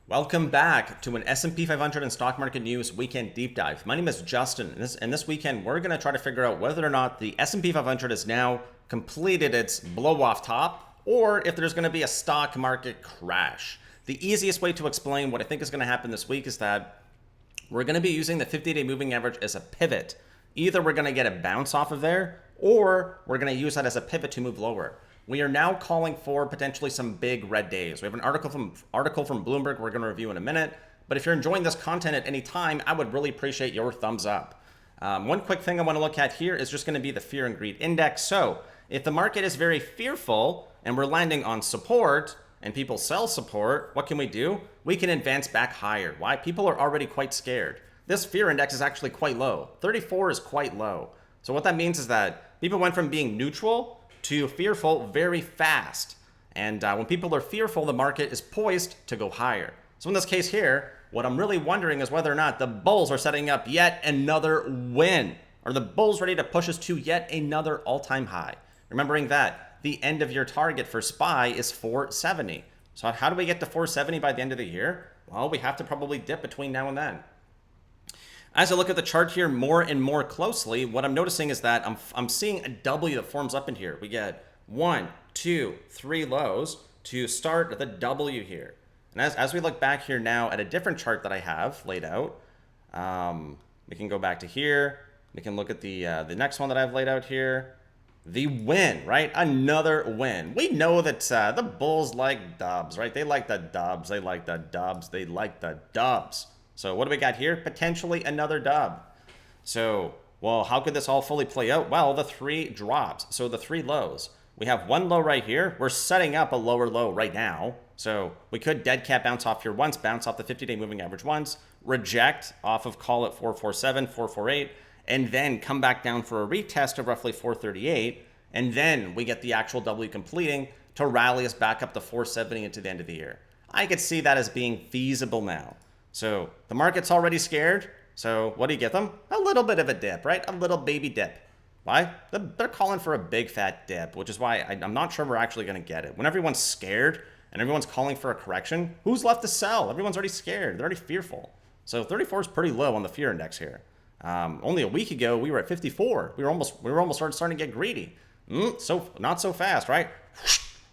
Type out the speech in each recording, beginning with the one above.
Welcome back to an S&P 500 and stock market news weekend deep dive. My name is Justin, and this weekend we're going to try to figure out whether or not the S&P 500 has now completed its blow-off top, or if there's going to be a stock market crash. The easiest way to explain what I think is going to happen this week is that we're going to be using the 50-day moving average as a pivot. Either we're going to get a bounce off of there, or we're going to use that as a pivot to move lower. We are now calling for potentially some big red days. We have an article from Bloomberg we're going to review in a minute. But if you're enjoying this content at any time, I would really appreciate your thumbs up. One quick thing I want to look at here is just going to be the fear and greed index. So if the market is very fearful and we're landing on support and people sell support, what can we do? We can advance back higher. Why? People are already quite scared. This fear index is actually quite low. 34 is quite low. So what that means is that people went from being neutral to fearful very fast. And when people are fearful, the market is poised to go higher. So in this case here, what I'm really wondering is whether or not the bulls are setting up yet another win. Are the bulls ready to push us to yet another all-time high? Remembering that the end of year target for SPY is 470. So how do we get to 470 by the end of the year? Well, we have to probably dip between now and then. As I look at the chart here more and more closely, what I'm noticing is that I'm seeing a W that forms up in here. We get 1, 2, 3 lows to start the W here. And as we look back here now at a different chart that I have laid out, we can go back to here. We can look at the next one that I've laid out here. The win, right? Another win. We know that the bulls like dubs, right? They like the dubs. They like the dubs. They like the dubs. So what do we got here? Potentially another dub. So, well, how could this all fully play out? Well, the 3 drops. So the 3 lows. We have one low right here. We're setting up a lower low right now. So we could dead cat bounce off here once, bounce off the 50-day moving average once, reject off of call it 447, 448, and then come back down for a retest of roughly 438. And then we get the actual W completing to rally us back up to 470 into the end of the year. I could see that as being feasible now. So the market's already scared. So what do you get them? A little bit of a dip, right? A little baby dip. Why? They're calling for a big fat dip, which is why I'm not sure we're actually going to get it. When everyone's scared and everyone's calling for a correction, who's left to sell? Everyone's already scared. They're already fearful. So 34 is pretty low on the fear index here. Only a week ago, we were at 54. We were almost starting to get greedy. So not so fast, right?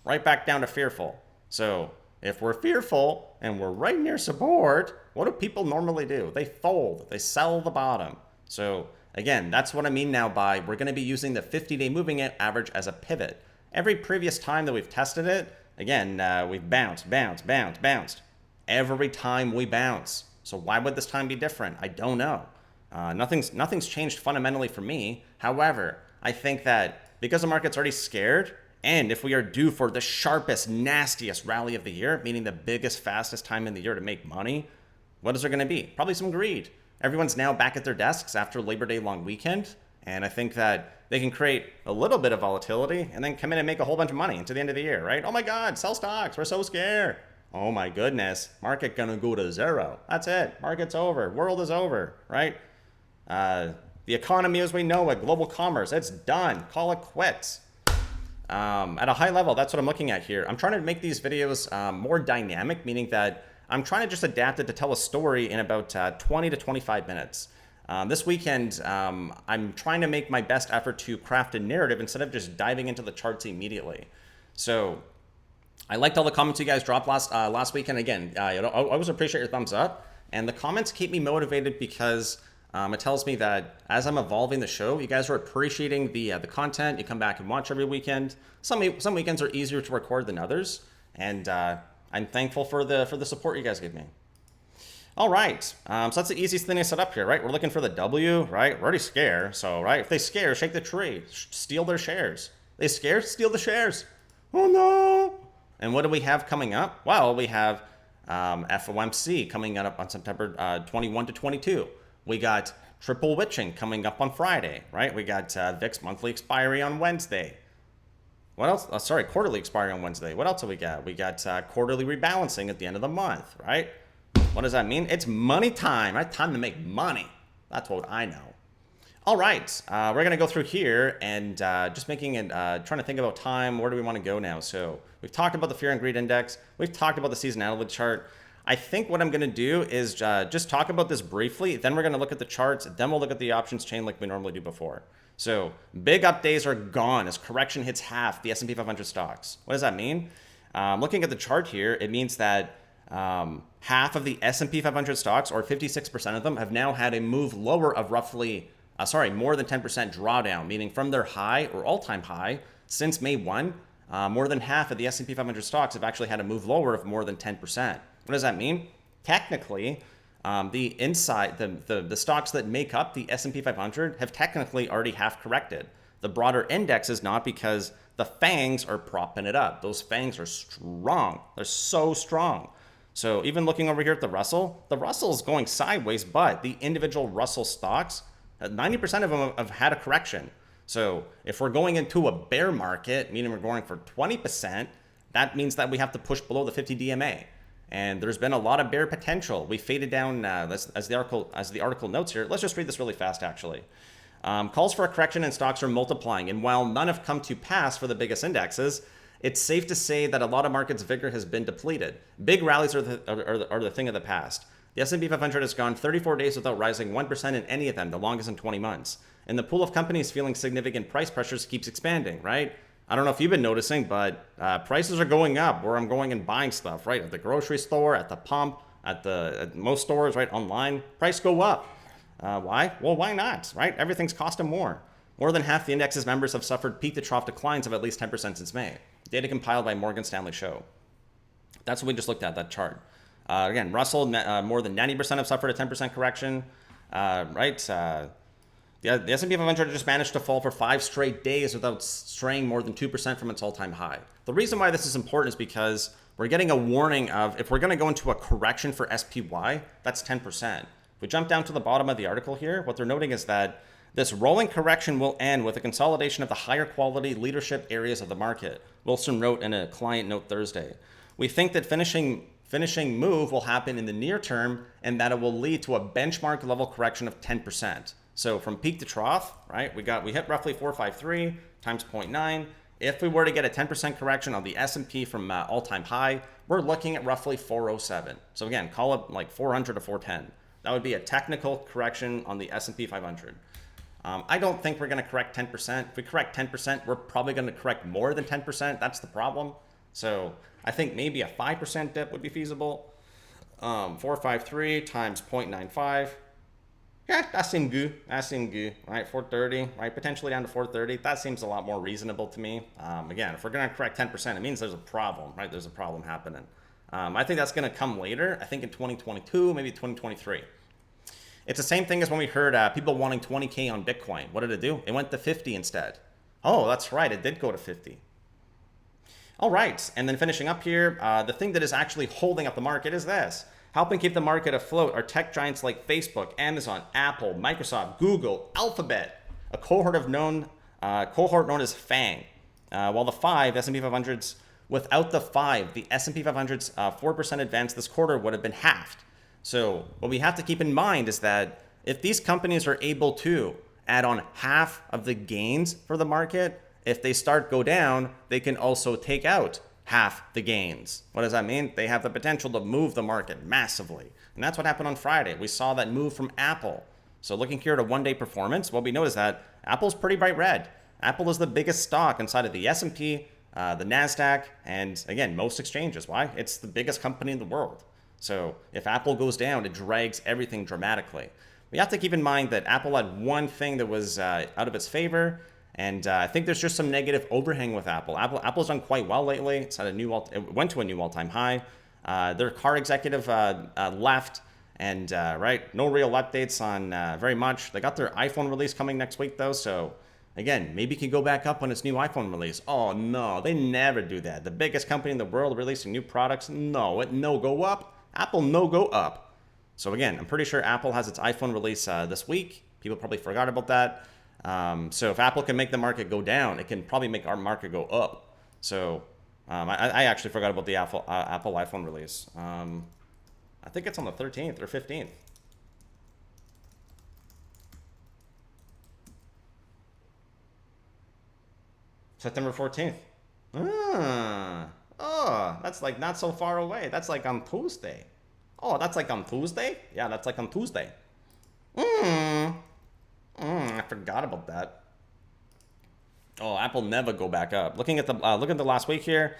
Right back down to fearful. So if we're fearful and we're right near support, what do people normally do? They fold. They sell the bottom. So again, that's what I mean now by we're going to be using the 50-day moving average as a pivot. Every previous time that we've tested it, again, we've bounced. Every time we bounce. So why would this time be different? I don't know. Nothing's changed fundamentally for me. However, I think that because the market's already scared, and if we are due for the sharpest, nastiest rally of the year, meaning the biggest, fastest time in the year to make money, what is there going to be? Probably some greed. Everyone's now back at their desks after Labor Day long weekend, and I think that they can create a little bit of volatility and then come in and make a whole bunch of money into the end of the year, right? Oh my God, sell stocks. We're so scared. Oh my goodness, market going to go to zero. That's it. Market's over. World is over, right? The economy as we know it, global commerce, it's done. Call it quits. At a high level, that's what I'm looking at here. I'm trying to make these videos more dynamic, meaning that I'm trying to just adapt it to tell a story in about 20 to 25 minutes. This weekend, I'm trying to make my best effort to craft a narrative instead of just diving into the charts immediately. So I liked all the comments you guys dropped last weekend. Again, I always appreciate your thumbs up. And the comments keep me motivated because it tells me that as I'm evolving the show, you guys are appreciating the content. You come back and watch every weekend. Some weekends are easier to record than others, and I'm thankful for the support you guys give me. All right, so that's the easiest thing I set up here, right? We're looking for the W, right? We're already scared, so right, if they scare, shake the tree, steal their shares. They scare, steal the shares. Oh no! And what do we have coming up? Well, we have FOMC coming up on September 21 to 22. We got triple witching coming up on Friday, right? We got VIX monthly expiry on Wednesday. What else? Quarterly expiry on Wednesday. What else have we got? We got quarterly rebalancing at the end of the month, right? What does that mean? It's money time, right? Time to make money. That's what I know. All right, we're going to go through here and just making it, trying to think about time. Where do we want to go now? So we've talked about the fear and greed index. We've talked about the seasonality chart. I think what I'm going to do is just talk about this briefly. Then we're going to look at the charts. Then we'll look at the options chain like we normally do before. So big up days are gone as correction hits half the S&P 500 stocks. What does that mean? Looking at the chart here, it means that half of the S&P 500 stocks, or 56% of them, have now had a move lower of roughly, more than 10% drawdown, meaning from their high or all-time high since May 1, more than half of the S&P 500 stocks have actually had a move lower of more than 10%. What does that mean? Technically, the stocks that make up the S&P 500 have technically already half corrected. The broader index is not, because the fangs are propping it up. Those fangs are strong. They're so strong. So even looking over here at the Russell is going sideways, but the individual Russell stocks, 90% of them have had a correction. So if we're going into a bear market, meaning we're going for 20%, that means that we have to push below the 50 DMA. And there's been a lot of bear potential. We faded down, as the article notes here. Let's just read this really fast, actually. Calls for a correction in stocks are multiplying, and while none have come to pass for the biggest indexes, it's safe to say that a lot of markets' vigor has been depleted. Big rallies are the thing of the past. The S&P 500 has gone 34 days without rising 1% in any of them, the longest in 20 months. And the pool of companies feeling significant price pressures keeps expanding, right? I don't know if you've been noticing, but prices are going up where I'm going and buying stuff, right? At the grocery store, at the pump, at most stores, right? Online, price go up. Why? Well, why not, right? Everything's costing more. More than half the index's members have suffered peak-to-trough declines of at least 10% since May. Data compiled by Morgan Stanley show. That's what we just looked at, that chart. Again, Russell, more than 90% have suffered a 10% correction, right? The S&P 500 just managed to fall for 5 straight days without straying more than 2% from its all-time high. The reason why this is important is because we're getting a warning of, if we're going to go into a correction for SPY, that's 10%. If we jump down to the bottom of the article here, what they're noting is that this rolling correction will end with a consolidation of the higher quality leadership areas of the market, Wilson wrote in a client note Thursday. We think that finishing move will happen in the near term, and that it will lead to a benchmark level correction of 10%. So from peak to trough, right, we hit roughly 453 times 0.9. If we were to get a 10% correction on the S&P from all-time high, we're looking at roughly 407. So again, call it like 400 to 410. That would be a technical correction on the S&P 500. I don't think we're going to correct 10%. If we correct 10%, we're probably going to correct more than 10%. That's the problem. So I think maybe a 5% dip would be feasible. 453 times 0.95. Yeah, that seemed good. Right, 430, right, potentially down to 430. That seems a lot more reasonable to me. Again, if we're going to correct 10%, it means there's a problem, right? There's a problem happening. I think that's going to come later. I think in 2022, maybe 2023. It's the same thing as when we heard people wanting 20K on Bitcoin. What did it do? It went to 50 instead. Oh, that's right. It did go to 50. All right. And then finishing up here, the thing that is actually holding up the market is this. Helping keep the market afloat are tech giants like Facebook, Amazon, Apple, Microsoft, Google, Alphabet, a cohort known as FANG. While the five S&P 500s, without the five, the S&P 500's 4% advance this quarter would have been halved. So what we have to keep in mind is that if these companies are able to add on half of the gains for the market, if they go down, they can also take out half the gains. What does that mean? They have the potential to move the market massively. And that's what happened on Friday. We saw that move from Apple. So looking here at a one-day performance, what we know is that Apple's pretty bright red. Apple is the biggest stock inside of the S&P, the NASDAQ, and again, most exchanges. Why? It's the biggest company in the world. So if Apple goes down, it drags everything dramatically. We have to keep in mind that Apple had one thing that was out of its favor, and I think there's just some negative overhang with Apple. Apple's done quite well lately. It went to a new all-time high. Their car executive left, and right, no real updates on very much. They got their iPhone release coming next week, though, so again, maybe it can go back up on its new iPhone release. Oh, no, they never do that. The biggest company in the world releasing new products, no go up. Apple no go up. So again, I'm pretty sure Apple has its iPhone release this week. People probably forgot about that. So if Apple can make the market go down, it can probably make our market go up. So I actually forgot about the Apple iPhone release. I think it's on the 13th or 15th. September 14th. Oh, that's like not so far away. That's like on Tuesday. Oh, that's like on Tuesday? Yeah, that's like on Tuesday. I forgot about that. Oh, Apple never go back up. Looking at the last week here,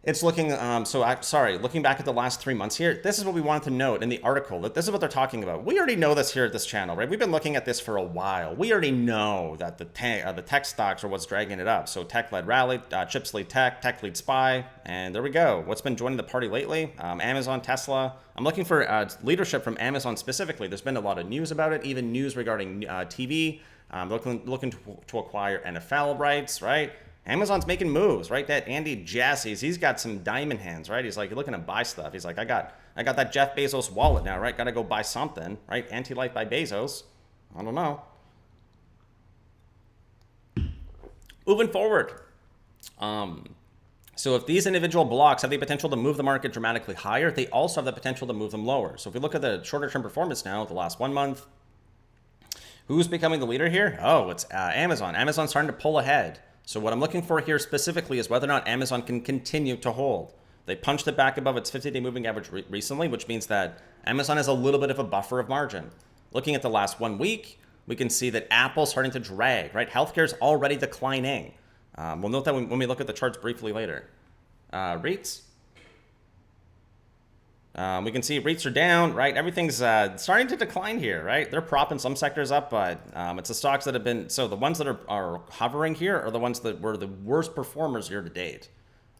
it's looking, looking back at the last 3 months here, this is what we wanted to note in the article, that this is what they're talking about. We already know this here at this channel, right? We've been looking at this for a while. We already know that the tech stocks are what's dragging it up. So tech-led rally, chips lead tech, tech lead SPY, and there we go. What's been joining the party lately? Amazon, Tesla. I'm looking for leadership from Amazon specifically. There's been a lot of news about it, even news regarding TV. Looking to acquire NFL rights, right? Amazon's making moves, right? That Andy Jassy, he's got some diamond hands, right? He's like looking to buy stuff. He's like, I got that Jeff Bezos wallet now, right? Got to go buy something, right? Anti-life by Bezos. I don't know. Moving forward. So if these individual blocks have the potential to move the market dramatically higher, they also have the potential to move them lower. So if we look at the shorter term performance now, the last 1 month, who's becoming the leader here? Oh, it's Amazon. Amazon's starting to pull ahead. So what I'm looking for here specifically is whether or not Amazon can continue to hold. They punched it back above its 50-day moving average recently, which means that Amazon has a little bit of a buffer of margin. Looking at the last 1 week, we can see that Apple's starting to drag, right? Healthcare is already declining. We'll note that when we look at the charts briefly later. REITs. We can see REITs are down, right? Everything's starting to decline here, right? They're propping some sectors up, but it's the stocks that have been, so the ones that are hovering here are the ones that were the worst performers year to date.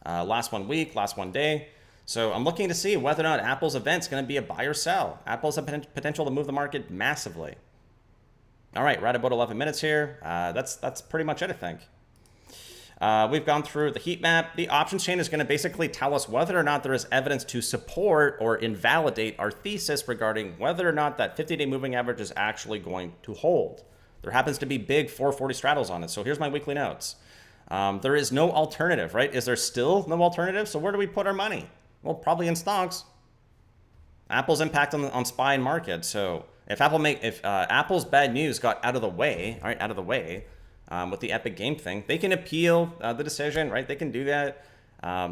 Last 1 week, last 1 day. So I'm looking to see whether or not Apple's event's going to be a buy or sell. Apple's a potential to move the market massively. All right, we're at about 11 minutes here. That's pretty much it, I think. We've gone through the heat map. The options chain is going to basically tell us whether or not there is evidence to support or invalidate our thesis regarding whether or not that 50-day moving average is actually going to hold. There happens to be big 440 straddles on it. So here's my weekly notes. There is no alternative, right? Is there still no alternative? So where do we put our money? Well, probably in stocks. Apple's impact on SPY and market. So if Apple's bad news got out of the way, all right, out of the way, with the Epic Game thing, they can appeal the decision, right? They can do that.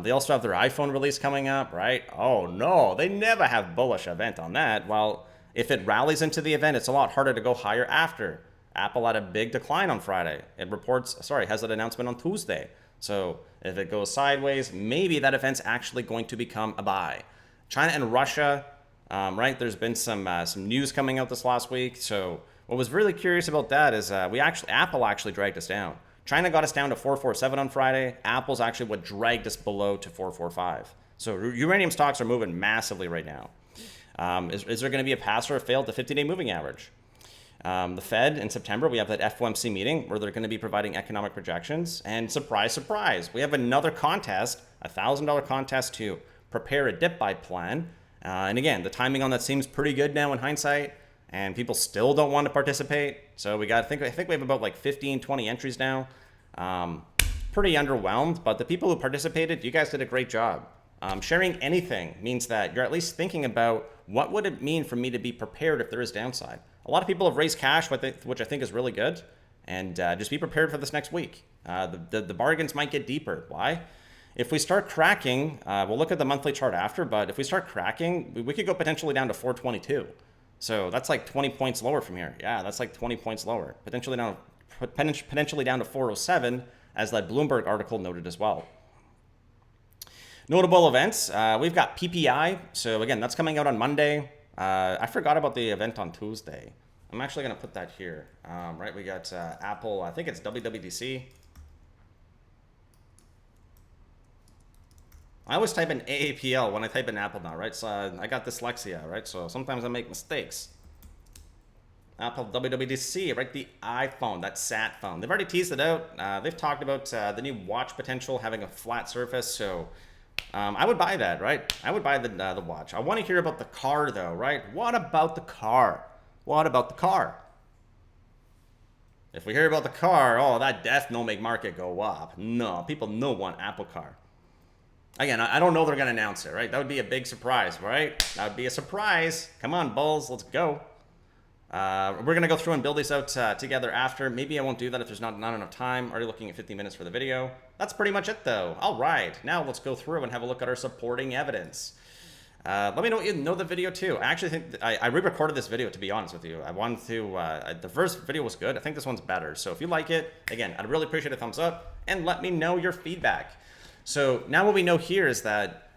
They also have their iPhone release coming up, right? Oh no, they never have bullish event on that. Well, if it rallies into the event, it's a lot harder to go higher after. Apple had a big decline on Friday. It has an announcement on Tuesday. So if it goes sideways, maybe that event's actually going to become a buy. China and Russia, right? There's been some news coming out this last week. So what was really curious about that is Apple actually dragged us down. China got us down to 447 on Friday. Apple's actually what dragged us below to 445. So uranium stocks are moving massively right now. Is there going to be a pass or a fail to 50-day moving average? The Fed in September, we have that FOMC meeting where they're going to be providing economic projections. And surprise, surprise, we have another contest, a $1,000 contest to prepare a dip buy plan. And again, the timing on that seems pretty good now in hindsight. And people still don't want to participate. So I think we have about like 15, 20 entries now. Pretty underwhelmed, but the people who participated, you guys did a great job. Sharing anything means that you're at least thinking about what would it mean for me to be prepared if there is downside. A lot of people have raised cash, which I think is really good. And just be prepared for this next week. The bargains might get deeper. Why? If we start cracking, we'll look at the monthly chart after, but if we start cracking, we could go potentially down to 422. So that's like 20 points lower from here. Yeah, that's like 20 points lower. Potentially down to 407, as that Bloomberg article noted as well. Notable events. We've got PPI. So again, that's coming out on Monday. I forgot about the event on Tuesday. I'm actually going to put that here. Right, we got Apple. I think it's WWDC. I always type in AAPL when I type in Apple now, right? So I got dyslexia, right? So sometimes I make mistakes. Apple WWDC, right? The iPhone, that sat phone. They've already teased it out. They've talked about the new watch potential having a flat surface. So I would buy that, right? I would buy the watch. I want to hear about the car though, right? What about the car? What about the car? If we hear about the car, oh, that definitely make market go up. No, people no want Apple car. Again, I don't know they're going to announce it, right? That would be a big surprise, right? That would be a surprise. Come on, Bulls, let's go. We're going to go through and build these out together after. Maybe I won't do that if there's not enough time. Already looking at 50 minutes for the video. That's pretty much it, though. All right, now let's go through and have a look at our supporting evidence. Let me know what you know the video too. I actually think I re-recorded this video, to be honest with you. I wanted to, the first video was good. I think this one's better. So if you like it, again, I'd really appreciate a thumbs up and let me know your feedback. So now what we know here is that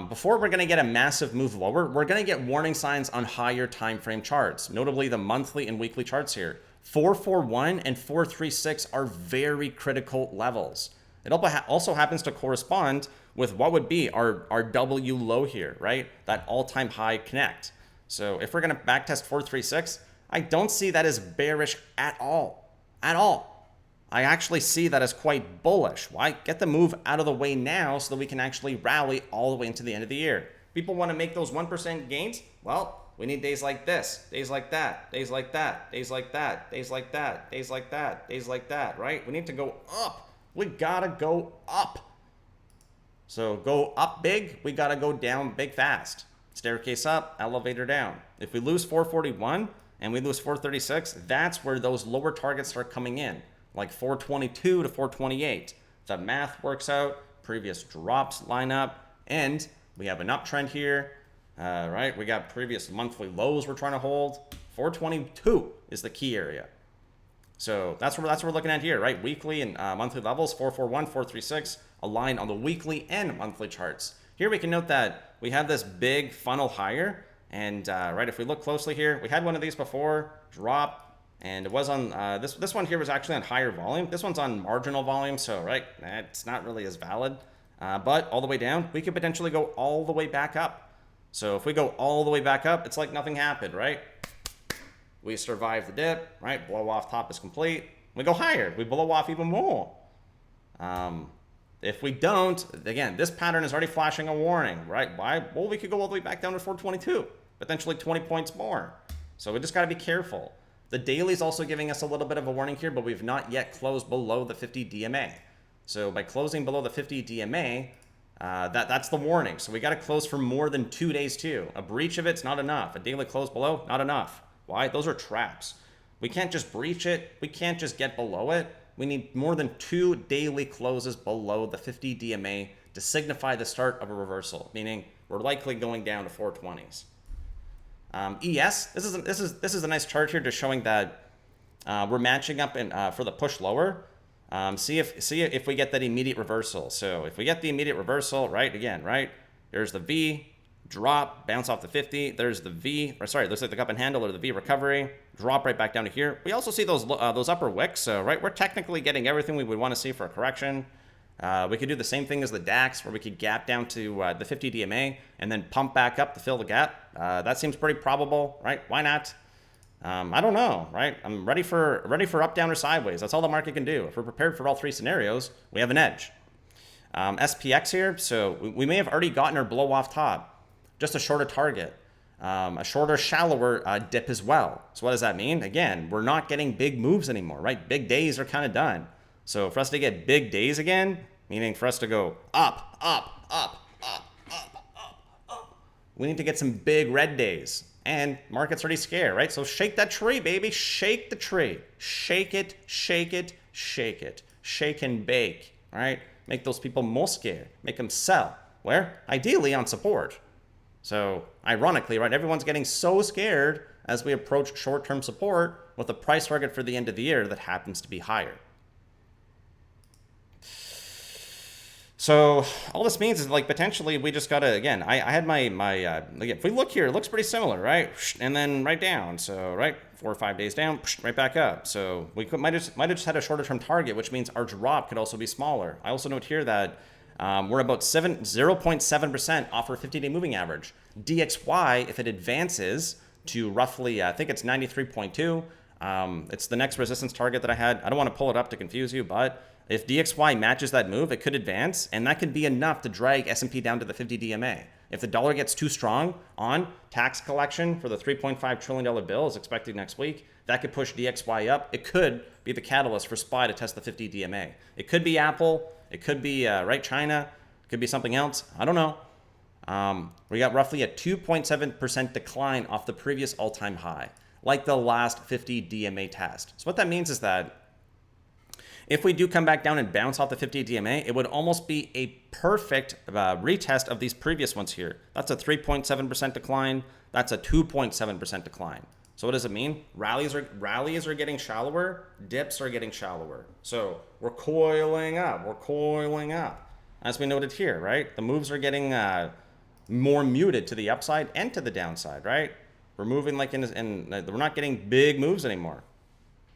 before we're going to get a massive move lower, we're going to get warning signs on higher time frame charts, notably the monthly and weekly charts here. 441 and 436 are very critical levels. It also happens to correspond with what would be our W low here, right? That all-time high connect. So if we're going to backtest 436, I don't see that as bearish at all. At all. I actually see that as quite bullish. Why? Get the move out of the way now so that we can actually rally all the way into the end of the year. People want to make those 1% gains? Well, we need days like this, days like that, days like that, days like that, days like that, days like that, days like that, right? We need to go up. We gotta go up. So go up big, we gotta go down big fast. Staircase up, elevator down. If we lose 441 and we lose 436, that's where those lower targets start coming in, like 422 to 428. The math works out, previous drops line up, and we have an uptrend here, right? We got previous monthly lows we're trying to hold. 422 is the key area. So that's what we're looking at here, right? Weekly and monthly levels, 441, 436, align on the weekly and monthly charts. Here we can note that we have this big funnel higher, and right, if we look closely here, we had one of these before, drop, and it was on, this one here was actually on higher volume. This one's on marginal volume, so right, it's not really as valid. But all the way down, we could potentially go all the way back up. So if we go all the way back up, it's like nothing happened, right? We survive the dip, right? Blow off top is complete. We go higher. We blow off even more. If we don't, again, this pattern is already flashing a warning, right? Why? Well, we could go all the way back down to 422, potentially 20 points more. So we just got to be careful. The daily is also giving us a little bit of a warning here, but we've not yet closed below the 50 DMA. So by closing below the 50 DMA, that's the warning. So we got to close for more than 2 days too. A breach of it's not enough. A daily close below, not enough. Why? Those are traps. We can't just breach it. We can't just get below it. We need more than 2 daily closes below the 50 DMA to signify the start of a reversal, meaning we're likely going down to 420s. ES, this is a nice chart here just showing that we're matching up for the push lower. See if we get that immediate reversal. So if we get the immediate reversal, right, again, right, there's the V, drop, bounce off the 50. There's the V, or sorry, looks like the cup and handle or the V recovery, drop right back down to here. We also see those upper wicks. So right, we're technically getting everything we would want to see for a correction. We could do the same thing as the DAX, where we could gap down to the 50 DMA and then pump back up to fill the gap. That seems pretty probable, right? Why not? I don't know, right? I'm ready for up, down, or sideways. That's all the market can do. If we're prepared for all 3 scenarios, we have an edge. SPX here, so we may have already gotten our blow off top. Just a shorter target, a shorter, shallower dip as well. So what does that mean? Again, we're not getting big moves anymore, right? Big days are kind of done. So for us to get big days again, meaning for us to go up, up, up, up, up, up, up, we need to get some big red days. And market's already scared, right? So shake that tree, baby. Shake the tree. Shake it, shake it, shake it. Shake and bake, all right? Make those people more scared. Make them sell. Where? Ideally on support. So ironically, right, everyone's getting so scared as we approach short-term support with a price target for the end of the year that happens to be higher. So all this means is like potentially we just gotta, again, I had my again, if we look here, it looks pretty similar, right? And then right down. So right, 4 or 5 days down, right back up. So we might have just had a shorter term target, which means our drop could also be smaller. I also note here that we're about 0.7% off our 50-day moving average. DXY, if it advances to roughly, I think it's 93.2. It's the next resistance target that I had. I don't want to pull it up to confuse you, but if DXY matches that move, it could advance, and that could be enough to drag S&P down to the 50 DMA. If the dollar gets too strong on tax collection for the $3.5 trillion bill is expected next week, that could push DXY up. It could be the catalyst for SPY to test the 50 DMA. It could be Apple. It could be right China. It could be something else. I don't know. We got roughly a 2.7% decline off the previous all-time high, like the last 50 DMA test. So what that means is that If we do come back down and bounce off the 50 DMA, it would almost be a perfect retest of these previous ones here. That's a 3.7% decline. That's a 2.7% decline. So what does it mean? Rallies are getting shallower, dips are getting shallower. So we're coiling up, As we noted here, right? The moves are getting more muted to the upside and to the downside, right? We're moving like we're not getting big moves anymore.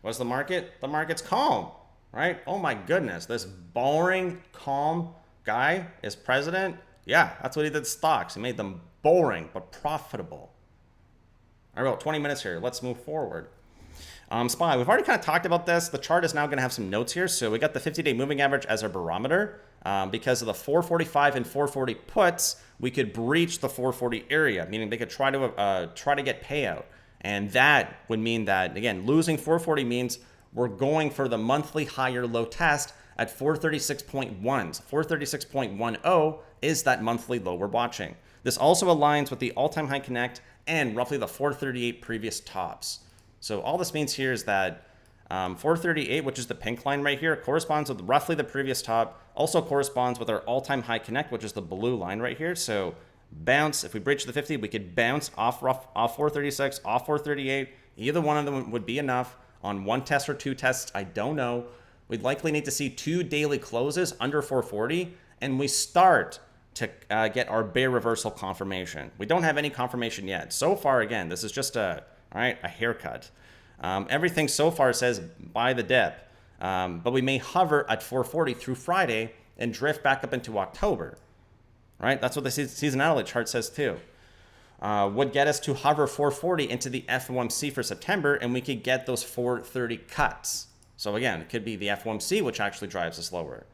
What's the market? The market's calm, right? Oh my goodness, this boring, calm guy is president. Yeah, that's what he did to stocks. He made them boring but profitable. All right, well, 20 minutes here. Let's move forward. SPY, we've already kind of talked about this. The chart is now going to have some notes here. So we got the 50-day moving average as our barometer. Because of the 445 and 440 puts, we could breach the 440 area, meaning they could try to get payout. And that would mean that, again, losing 440 means we're going for the monthly higher low test at 436.1. 436.10 is that monthly low we're watching. This also aligns with the all-time high connect and roughly the 438 previous tops. So all this means here is that 438, which is the pink line right here, corresponds with roughly the previous top, also corresponds with our all-time high connect, which is the blue line right here. So bounce, if we breach the 50, we could bounce off 436, off 438. Either one of them would be enough on one test or two tests. I don't know. We'd likely need to see 2 daily closes under 440, and we start to get our bear reversal confirmation. We don't have any confirmation yet. So far, again, this is just a haircut. Everything so far says buy the dip, but we may hover at 440 through Friday and drift back up into October, right? That's what the seasonality chart says too. Would get us to hover 440 into the FOMC for September, and we could get those 430 cuts. So again, it could be the FOMC, which actually drives us lower.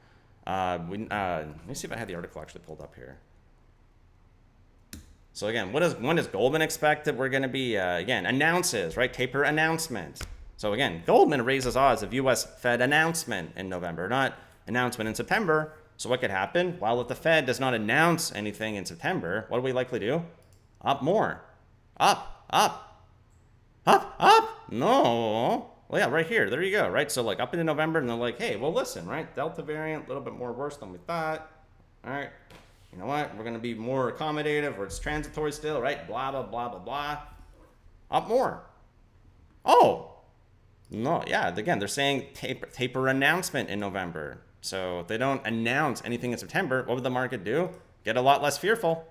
Let me see if I had the article actually pulled up here. So again, when does Goldman expect that we're going to be, again, announces, right? Taper announcement. So again, Goldman raises odds of U.S. Fed announcement in November, not announcement in September. So what could happen? Well, if the Fed does not announce anything in September, what do we likely do? Up more. Up. No. Well, yeah, right here. There you go, right? So like up into November, and they're like, hey, well, listen, right? Delta variant, a little bit more worse than we thought. All right. You know what? We're going to be more accommodative, or it's transitory still, right? Blah, blah, blah, blah, blah. Up more. Oh. No, yeah. Again, they're saying taper announcement in November. So if they don't announce anything in September, what would the market do? Get a lot less fearful.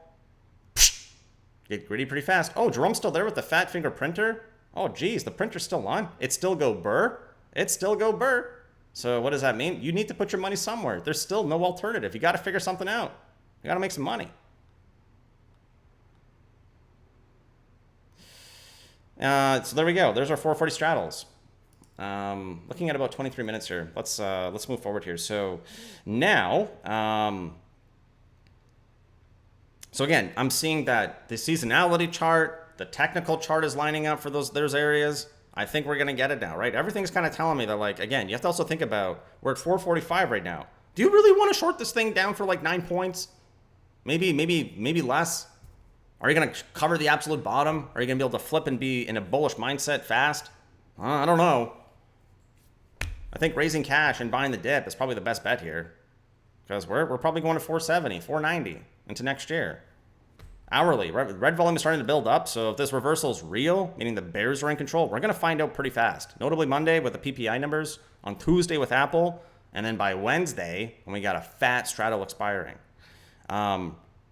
Get gritty pretty fast. Oh, Jerome's still there with the fat finger printer. Oh, geez, the printer's still on. It still go burr. It still go burr. So what does that mean? You need to put your money somewhere. There's still no alternative. You got to figure something out. You got to make some money. So there we go. There's our 440 straddles. Looking at about 23 minutes here. Let's move forward here. So now, so again, I'm seeing that the seasonality chart, the technical chart is lining up for those areas. I think we're going to get it now, right? Everything's kind of telling me that, like, again, you have to also think about, we're at 445 right now. Do you really want to short this thing down for like 9 points? Maybe less? Are you going to cover the absolute bottom? Are you going to be able to flip and be in a bullish mindset fast? I don't know. I think raising cash and buying the dip is probably the best bet here, because we're probably going to 470, 490 into next year. Hourly, red volume is starting to build up, so if this reversal is real, meaning the bears are in control, we're going to find out pretty fast. Notably Monday with the PPI numbers, on Tuesday with Apple, and then by Wednesday, when we got a fat straddle expiring.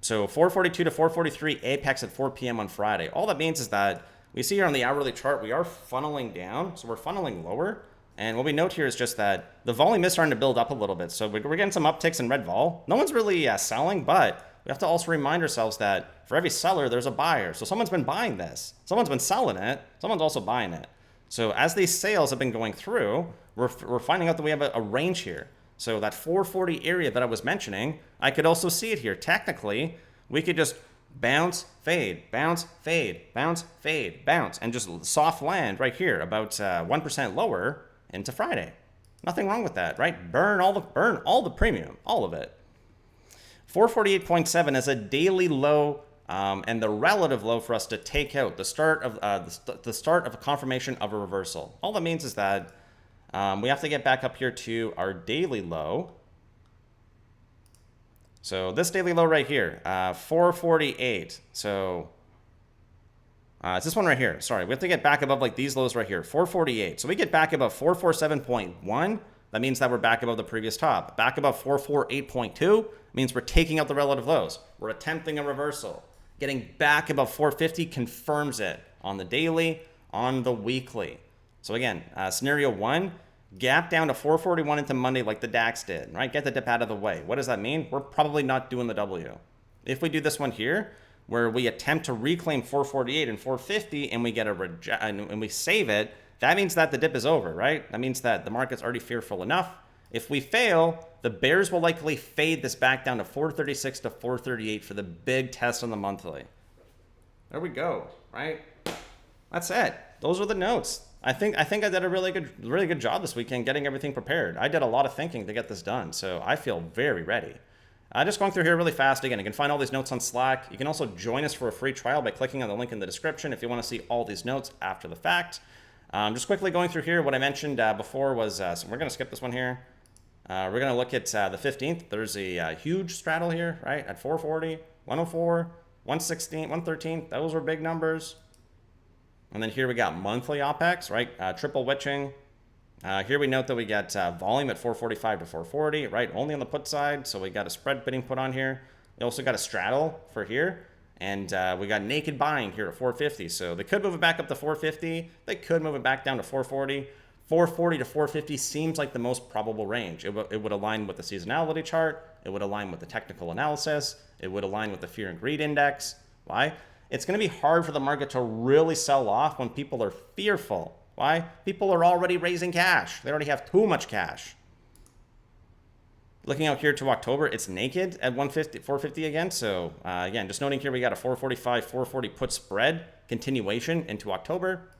So 442 to 443 apex at 4 p.m. on Friday. All that means is that we see here on the hourly chart, we are funneling down, so we're funneling lower. And what we note here is just that the volume is starting to build up a little bit. So we're getting some upticks in red vol. No one's really selling, but we have to also remind ourselves that for every seller, there's a buyer. So someone's been buying this. Someone's been selling it. Someone's also buying it. So as these sales have been going through, we're finding out that we have a range here. So that 440 area that I was mentioning, I could also see it here. Technically, we could just bounce, fade, bounce, fade, bounce, fade, bounce, and just soft land right here about 1% lower into Friday. Nothing wrong with that, right? Burn all the premium, all of it. 448.7 is a daily low and the relative low for us to take out the start of a confirmation of a reversal. All that means is that We have to get back up here to our daily low. So this daily low right here, 448. So it's this one right here. Sorry, we have to get back above like these lows right here, 448. So we get back above 447.1. That means that we're back above the previous top. Back above 448.2 means we're taking out the relative lows. We're attempting a reversal. Getting back above 450 confirms it on the daily, on the weekly. So again, scenario one, gap down to 441 into Monday like the DAX did, right? Get the dip out of the way. What does that mean? We're probably not doing the W. If we do this one here, where we attempt to reclaim 448 and 450 and we get and we save it, that means that the dip is over, right? That means that the market's already fearful enough. If we fail, the bears will likely fade this back down to 436 to 438 for the big test on the monthly. There we go, right? That's it. Those are the notes. I think I did a really good job this weekend getting everything prepared. I did a lot of thinking to get this done, so I feel very ready. Just going through here really fast. Again, you can find all these notes on Slack. You can also join us for a free trial by clicking on the link in the description if you want to see all these notes after the fact. Just quickly going through here, what I mentioned before was, so we're going to skip this one here. We're going to look at the 15th. There's a huge straddle here, right, at 440, 104, 116, 113. Those were big numbers. And then here we got monthly OPEX, right, triple witching. Here we note that we get volume at 445 to 440, right, only on the put side. So we got a spread bidding put on here. We also got a straddle for here. And we got naked buying here at 450. So they could move it back up to 450. They could move it back down to 440. 440 to 450 seems like the most probable range. It would align with the seasonality chart. It would align with the technical analysis. It would align with the fear and greed index. Why? It's going to be hard for the market to really sell off when people are fearful. Why? People are already raising cash. They already have too much cash. Looking out here to October, it's naked at 450 again. So again, just noting here, we got a 445, 440 put spread continuation into October.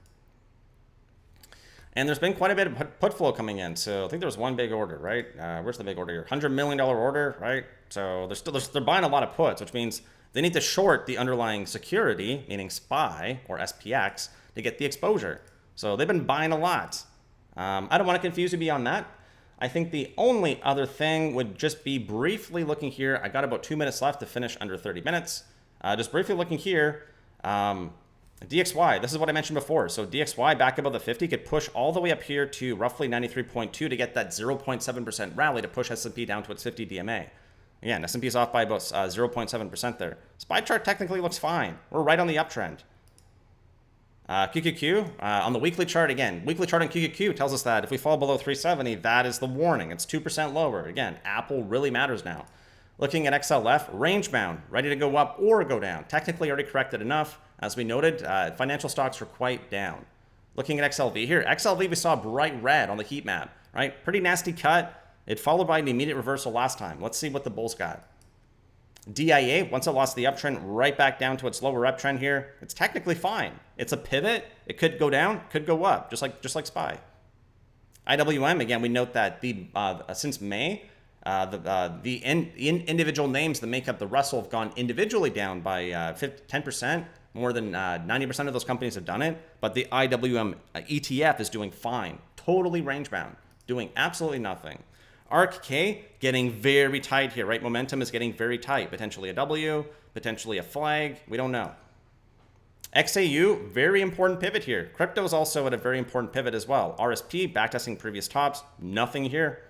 And there's been quite a bit of put flow coming in. So I think there was one big order, right? Where's the big order here? $100 million order, right? So they're buying a lot of puts, which means they need to short the underlying security, meaning SPY or SPX, to get the exposure. So they've been buying a lot. I don't want to confuse you beyond that. I think the only other thing would just be briefly looking here. I got about 2 minutes left to finish under 30 minutes. Just briefly looking here, DXY, this is what I mentioned before. So DXY back above the 50 could push all the way up here to roughly 93.2 to get that 0.7% rally to push S&P down to its 50 DMA. Again, S&P is off by about 0.7% there. SPY chart technically looks fine. We're right on the uptrend. QQQ, on the weekly chart, again, weekly chart on QQQ tells us that if we fall below 370, that is the warning. It's 2% lower. Again, Apple really matters now. Looking at XLF, range bound, ready to go up or go down. Technically already corrected enough. As we noted, financial stocks are quite down. Looking at XLV here, XLV we saw bright red on the heat map, right? Pretty nasty cut. It followed by an immediate reversal last time. Let's see what the bulls got. DIA, once it lost the uptrend, right back down to its lower uptrend here. It's technically fine. It's a pivot. It could go down, could go up, just like SPY. IWM, again, we note that since May, the individual names that make up the Russell have gone individually down by 10%. More than 90% of those companies have done it. But the IWM ETF is doing fine. Totally range bound. Doing absolutely nothing. Arkk getting very tight here, right? Momentum is getting very tight. Potentially a W, potentially a flag. We don't know. XAU, very important pivot here. Crypto is also at a very important pivot as well. RSP, backtesting previous tops. Nothing here.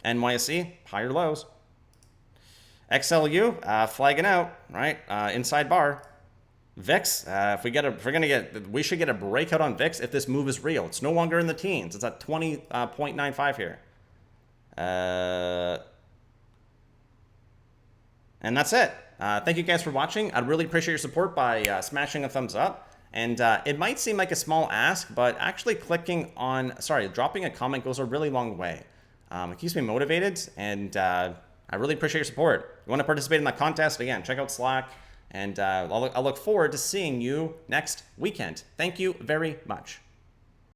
NYSE, higher lows. XLU, flagging out, right? Inside bar. VIX, we should get a breakout on VIX if this move is real. It's no longer in the teens. It's at 20.95 here. And that's it. Thank you guys for watching. I'd really appreciate your support by smashing a thumbs up. And it might seem like a small ask, but actually dropping a comment goes a really long way. It keeps me motivated, and I really appreciate your support. If you want to participate in that contest, again, check out Slack, and I'll look forward to seeing you next weekend. Thank you very much.